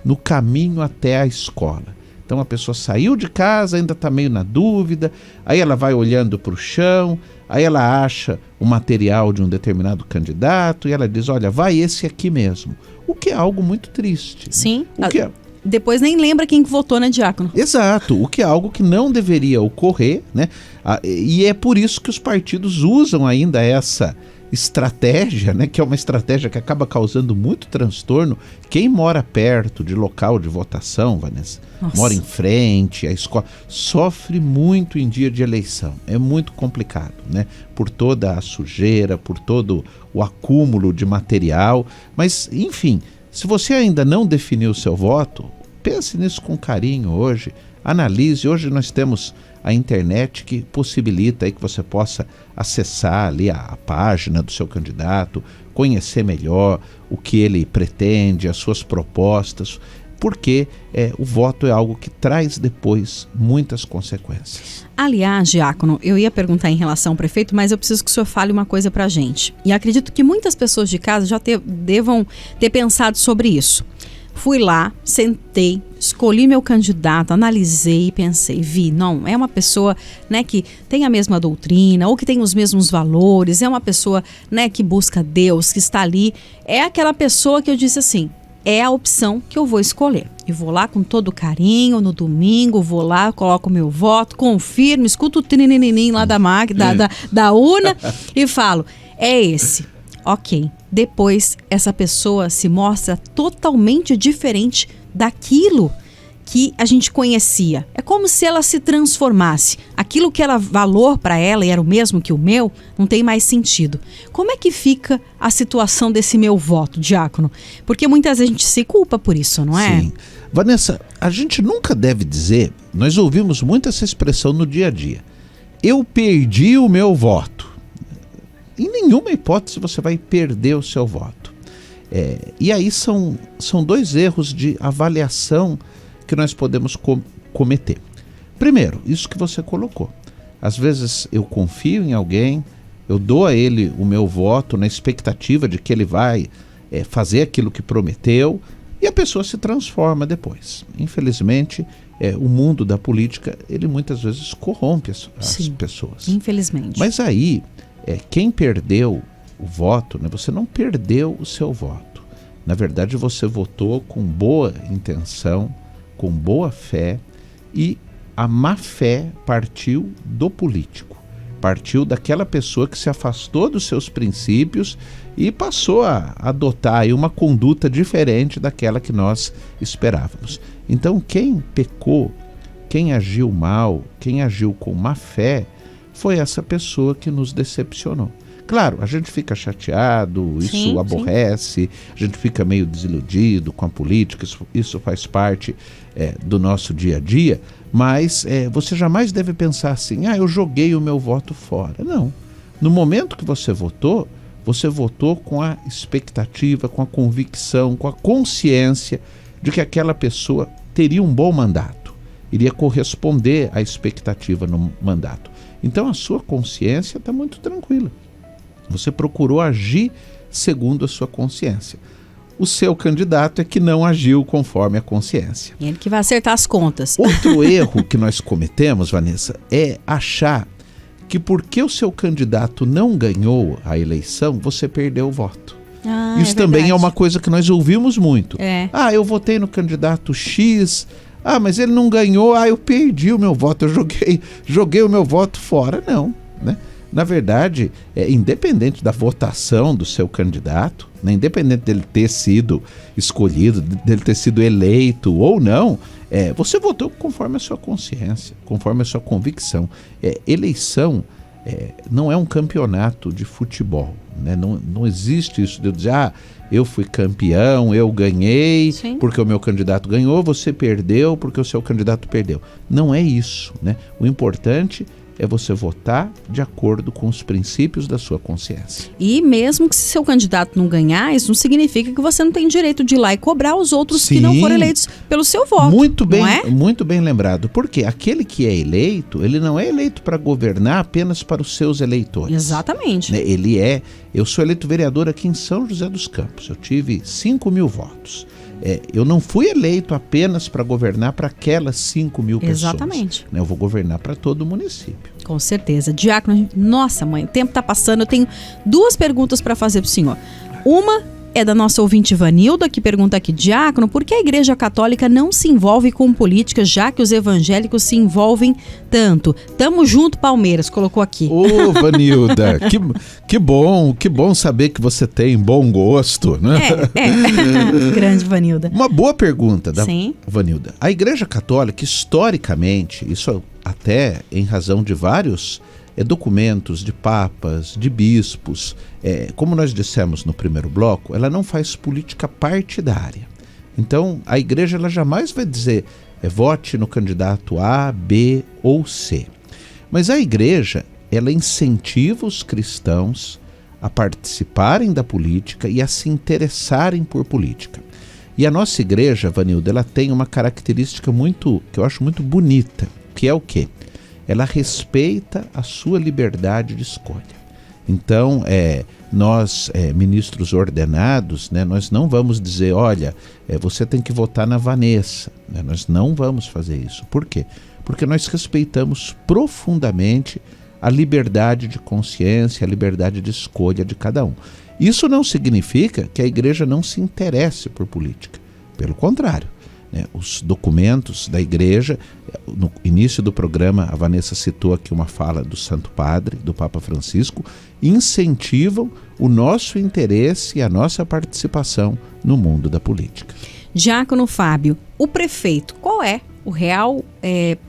no caminho até a escola. Então a pessoa saiu de casa, ainda está meio na dúvida, aí ela vai olhando para o chão, aí ela acha o material de um determinado candidato e ela diz, olha, vai esse aqui mesmo. O que é algo muito triste. Sim. O que é... Depois nem lembra quem votou, né, diácono? Exato, o que é algo que não deveria ocorrer, né? E é por isso que os partidos usam ainda essa estratégia, né? Que é uma estratégia que acaba causando muito transtorno. Quem mora perto de local de votação, Vanessa, Nossa. mora em frente, a escola, sofre muito em dia de eleição. É muito complicado, né? Por toda a sujeira, por todo o acúmulo de material. Mas, enfim, se você ainda não definiu o seu voto, pense nisso com carinho hoje, analise. Hoje nós temos a internet que possibilita aí que você possa acessar ali a página do seu candidato, conhecer melhor o que ele pretende, as suas propostas, porque o voto é algo que traz depois muitas consequências. Aliás, diácono, eu ia perguntar em relação ao prefeito, mas eu preciso que o senhor fale uma coisa pra gente. E acredito que muitas pessoas de casa já devam ter pensado sobre isso. Fui lá, sentei, escolhi meu candidato, analisei, pensei, não, é uma pessoa, né, que tem a mesma doutrina ou que tem os mesmos valores, é uma pessoa, né, que busca Deus, que está ali. É aquela pessoa que eu disse assim, é a opção que eu vou escolher. E vou lá com todo carinho, no domingo, vou lá, coloco o meu voto, confirmo, escuto o trinininim lá da máquina, da urna e falo, é esse. Ok, depois essa pessoa se mostra totalmente diferente daquilo que a gente conhecia. É como se ela se transformasse. Aquilo que era valor para ela e era o mesmo que o meu, não tem mais sentido. Como é que fica a situação desse meu voto, diácono? Porque muitas vezes a gente se culpa por isso, não é? Sim. Vanessa, a gente nunca deve dizer, nós ouvimos muito essa expressão no dia a dia, eu perdi o meu voto. Em nenhuma hipótese você vai perder o seu voto. E aí são dois erros de avaliação que nós podemos cometer. Primeiro, isso que você colocou. Às vezes eu confio em alguém, eu dou a ele o meu voto na expectativa de que ele vai fazer aquilo que prometeu e a pessoa se transforma depois. Infelizmente, o mundo da política, ele muitas vezes corrompe as pessoas. Infelizmente. Mas aí, quem perdeu o voto, né, você não perdeu o seu voto. Na verdade, você votou com boa intenção, com boa fé, e a má fé partiu do político. Partiu daquela pessoa que se afastou dos seus princípios e passou a adotar aí uma conduta diferente daquela que nós esperávamos. Então, quem pecou, quem agiu mal, quem agiu com má fé, foi essa pessoa que nos decepcionou. Claro, a gente fica chateado, isso aborrece, a gente fica meio desiludido com a política, isso faz parte do nosso dia a dia, mas você jamais deve pensar assim, eu joguei o meu voto fora. Não. No momento que você votou com a expectativa, com a convicção, com a consciência de que aquela pessoa teria um bom mandato, iria corresponder à expectativa no mandato. Então a sua consciência está muito tranquila. Você procurou agir segundo a sua consciência. O seu candidato é que não agiu conforme a consciência. Ele que vai acertar as contas. Outro erro que nós cometemos, Vanessa, é achar que porque o seu candidato não ganhou a eleição, você perdeu o voto. Isso também é uma coisa que nós ouvimos muito. Eu votei no candidato X, mas ele não ganhou, eu perdi o meu voto, eu joguei o meu voto fora. Não, né? Na verdade, independente da votação do seu candidato, né, independente dele ter sido escolhido, dele ter sido eleito ou não, você votou conforme a sua consciência, conforme a sua convicção. Eleição não é um campeonato de futebol, né? Não existe isso de eu dizer, eu fui campeão, eu ganhei porque o meu candidato ganhou, você perdeu porque o seu candidato perdeu. Não é isso, né? O importante é você votar de acordo com os princípios da sua consciência. E mesmo que seu candidato não ganhar, isso não significa que você não tem direito de ir lá e cobrar os outros que não foram eleitos pelo seu voto. Muito bem lembrado. Porque aquele que é eleito, ele não é eleito para governar apenas para os seus eleitores. Exatamente. Eu sou eleito vereador aqui em São José dos Campos. Eu tive 5.000 votos. Eu não fui eleito apenas para governar para aquelas 5.000 pessoas. Exatamente. Eu vou governar para todo o município. Com certeza. Diácono, nossa mãe, o tempo está passando. Eu tenho 2 perguntas para fazer para o senhor. Uma é da nossa ouvinte Vanilda, que pergunta aqui, diácono, por que a Igreja Católica não se envolve com política, já que os evangélicos se envolvem tanto? Tamo junto, Palmeiras, colocou aqui. Ô, Vanilda, que bom saber que você tem bom gosto, né? Grande Vanilda. Uma boa pergunta da Vanilda. A Igreja Católica, historicamente, isso até em razão de vários documentos de papas, de bispos, como nós dissemos no primeiro bloco, ela não faz política partidária. Então, a igreja ela jamais vai dizer vote no candidato A, B ou C. Mas a igreja, ela incentiva os cristãos a participarem da política e a se interessarem por política. E a nossa igreja, Vanilda, ela tem uma característica que eu acho muito bonita, que é o quê? Ela respeita a sua liberdade de escolha. Então, nós, ministros ordenados, né, nós não vamos dizer, olha, você tem que votar na Vanessa. Né? Nós não vamos fazer isso. Por quê? Porque nós respeitamos profundamente a liberdade de consciência, a liberdade de escolha de cada um. Isso não significa que a igreja não se interesse por política. Pelo contrário. Os documentos da igreja, no início do programa, a Vanessa citou aqui uma fala do Santo Padre, do Papa Francisco, incentivam o nosso interesse e a nossa participação no mundo da política. Diácono Fábio, o prefeito, qual é o real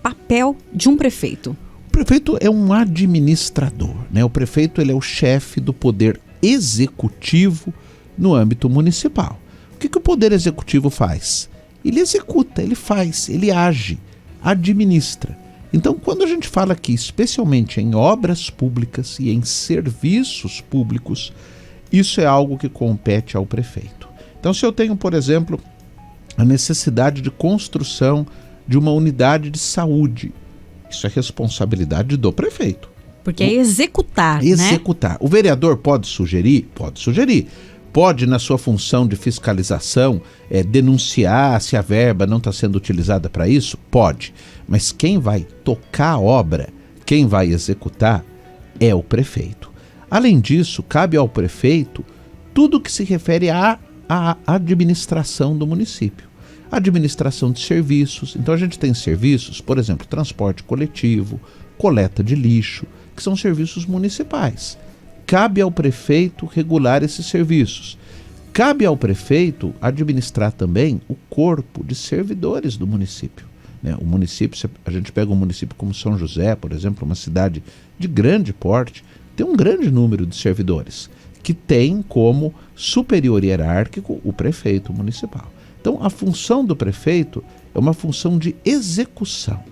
papel de um prefeito? O prefeito é um administrador, né? O prefeito ele é o chefe do poder executivo no âmbito municipal. O que o poder executivo faz? Ele executa, ele faz, ele age, administra. Então, quando a gente fala aqui, especialmente em obras públicas e em serviços públicos, isso é algo que compete ao prefeito. Então, se eu tenho, por exemplo, a necessidade de construção de uma unidade de saúde, isso é responsabilidade do prefeito. Porque é executar, né? Executar. O vereador pode sugerir? Pode sugerir. Pode, na sua função de fiscalização, denunciar se a verba não está sendo utilizada para isso? Pode. Mas quem vai tocar a obra, quem vai executar, é o prefeito. Além disso, cabe ao prefeito tudo que se refere à administração do município. Administração de serviços. Então a gente tem serviços, por exemplo, transporte coletivo, coleta de lixo, que são serviços municipais. Cabe ao prefeito regular esses serviços. Cabe ao prefeito administrar também o corpo de servidores do município. O município, a gente pega um município como São José, por exemplo, uma cidade de grande porte, tem um grande número de servidores, que tem como superior hierárquico o prefeito municipal. Então, a função do prefeito é uma função de execução.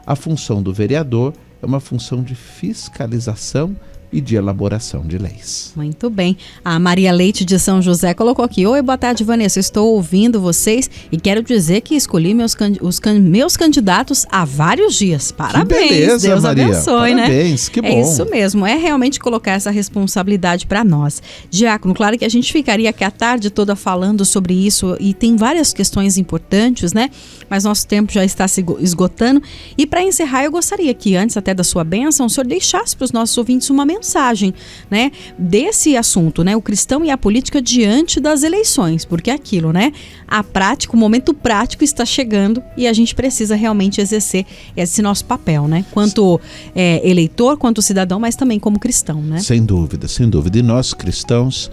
A função do vereador é uma função de fiscalização e de elaboração de leis. Muito bem. A Maria Leite de São José colocou aqui: oi, boa tarde, Vanessa, estou ouvindo vocês e quero dizer que escolhi meus candidatos há vários dias. Parabéns, que beleza, Deus Maria. abençoe, Parabéns, né? que bom. É isso mesmo, é realmente colocar essa responsabilidade para nós. Diácono, claro que a gente ficaria aqui a tarde toda falando sobre isso e tem várias questões importantes, né? Mas nosso tempo já está se esgotando. E para encerrar, eu gostaria que antes até da sua bênção, o senhor deixasse para os nossos ouvintes uma mensagem, né, desse assunto, né, o cristão e a política diante das eleições, porque é aquilo, né, a prática, o momento prático está chegando e a gente precisa realmente exercer esse nosso papel, né, quanto eleitor, quanto cidadão, mas também como cristão, né? Sem dúvida, sem dúvida. E nós cristãos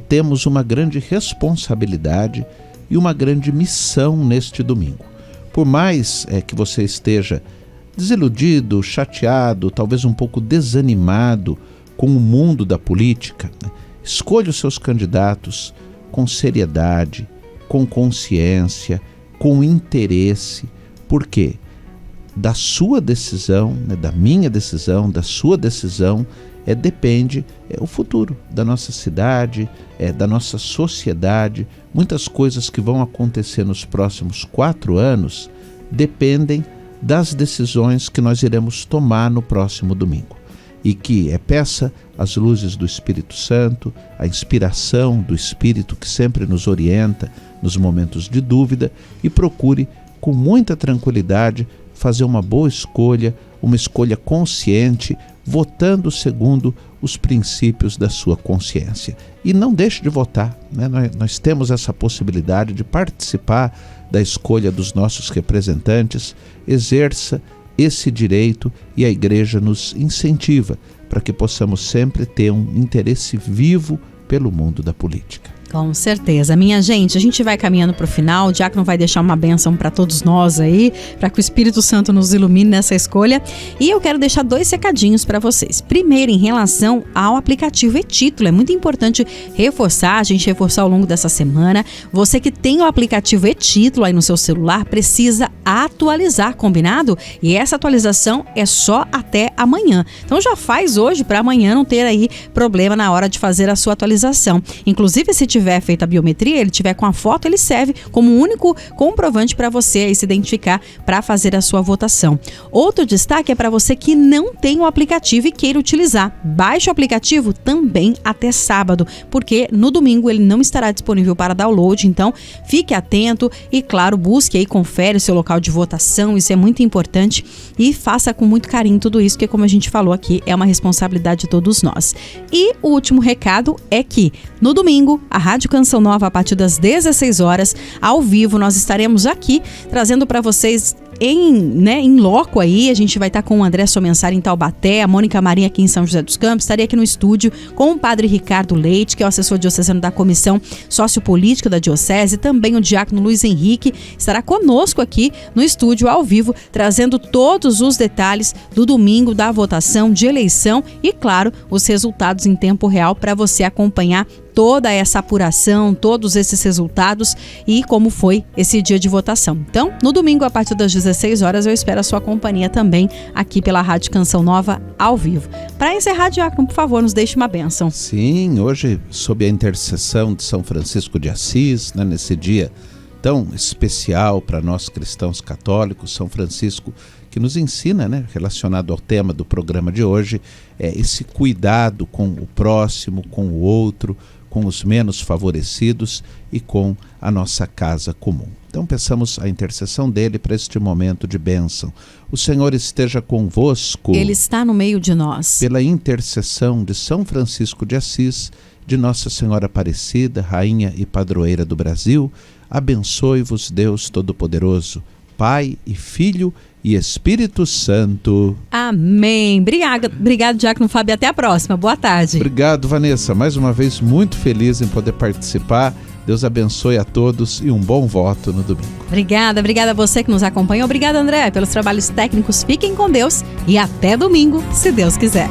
temos uma grande responsabilidade e uma grande missão neste domingo. Por mais que você esteja desiludido, chateado, talvez um pouco desanimado com o mundo da política, né? Escolha os seus candidatos com seriedade, com consciência, com interesse. Por quê? Da sua decisão, né, da minha decisão, da sua decisão, depende o futuro da nossa cidade, da nossa sociedade. Muitas coisas que vão acontecer nos próximos 4 anos dependem das decisões que nós iremos tomar no próximo domingo. E que peça as luzes do Espírito Santo, a inspiração do Espírito que sempre nos orienta nos momentos de dúvida, e procure com muita tranquilidade fazer uma boa escolha, uma escolha consciente, votando segundo os princípios da sua consciência. E não deixe de votar, né? Nós temos essa possibilidade de participar da escolha dos nossos representantes. Exerça esse direito e a igreja nos incentiva para que possamos sempre ter um interesse vivo pelo mundo da política. Com certeza. Minha gente, a gente vai caminhando para o final. O diácono vai deixar uma bênção para todos nós aí, para que o Espírito Santo nos ilumine nessa escolha. E eu quero deixar 2 recadinhos para vocês. Primeiro, em relação ao aplicativo e-Título. É muito importante a gente reforçar ao longo dessa semana. Você que tem o aplicativo e-Título aí no seu celular, precisa atualizar, combinado? E essa atualização é só até amanhã. Então já faz hoje para amanhã não ter aí problema na hora de fazer a sua atualização. Inclusive, se tiver feita a biometria, ele tiver com a foto, ele serve como um único comprovante para você aí se identificar para fazer a sua votação. Outro destaque é para você que não tem o aplicativo e queira utilizar. Baixe o aplicativo também até sábado, porque no domingo ele não estará disponível para download, então fique atento e, claro, busque aí, confere o seu local de votação, isso é muito importante, e faça com muito carinho tudo isso, que como a gente falou aqui, é uma responsabilidade de todos nós. E o último recado é que no domingo, a Rádio Canção Nova, a partir das 16 horas, ao vivo, nós estaremos aqui trazendo para vocês em loco aí. A gente vai estar com o André Somensari em Taubaté, a Mônica Marinha aqui em São José dos Campos. Estarei aqui no estúdio com o padre Ricardo Leite, que é o assessor diocesano da Comissão Sociopolítica da Diocese. Também o diácono Luiz Henrique estará conosco aqui no estúdio ao vivo, trazendo todos os detalhes do domingo da votação de eleição e, claro, os resultados em tempo real para você acompanhar toda essa apuração, todos esses resultados e como foi esse dia de votação. Então, no domingo, a partir das 16 horas, eu espero a sua companhia também aqui pela Rádio Canção Nova, ao vivo. Para encerrar, diácono, por favor, nos deixe uma bênção. Sim, hoje, sob a intercessão de São Francisco de Assis, né, nesse dia tão especial para nós cristãos católicos, São Francisco, que nos ensina, né, relacionado ao tema do programa de hoje, esse cuidado com o próximo, com o outro, com os menos favorecidos e com a nossa casa comum. Então peçamos a intercessão dele para este momento de bênção. O Senhor esteja convosco. Ele está no meio de nós. Pela intercessão de São Francisco de Assis, de Nossa Senhora Aparecida, Rainha e Padroeira do Brasil, abençoe-vos Deus Todo-Poderoso, Pai e Filho e Espírito Santo. Amém. Obrigado, Diácono Fábio. Até a próxima. Boa tarde. Obrigado, Vanessa. Mais uma vez, muito feliz em poder participar. Deus abençoe a todos e um bom voto no domingo. Obrigada a você que nos acompanha. Obrigada, André, pelos trabalhos técnicos. Fiquem com Deus e até domingo, se Deus quiser.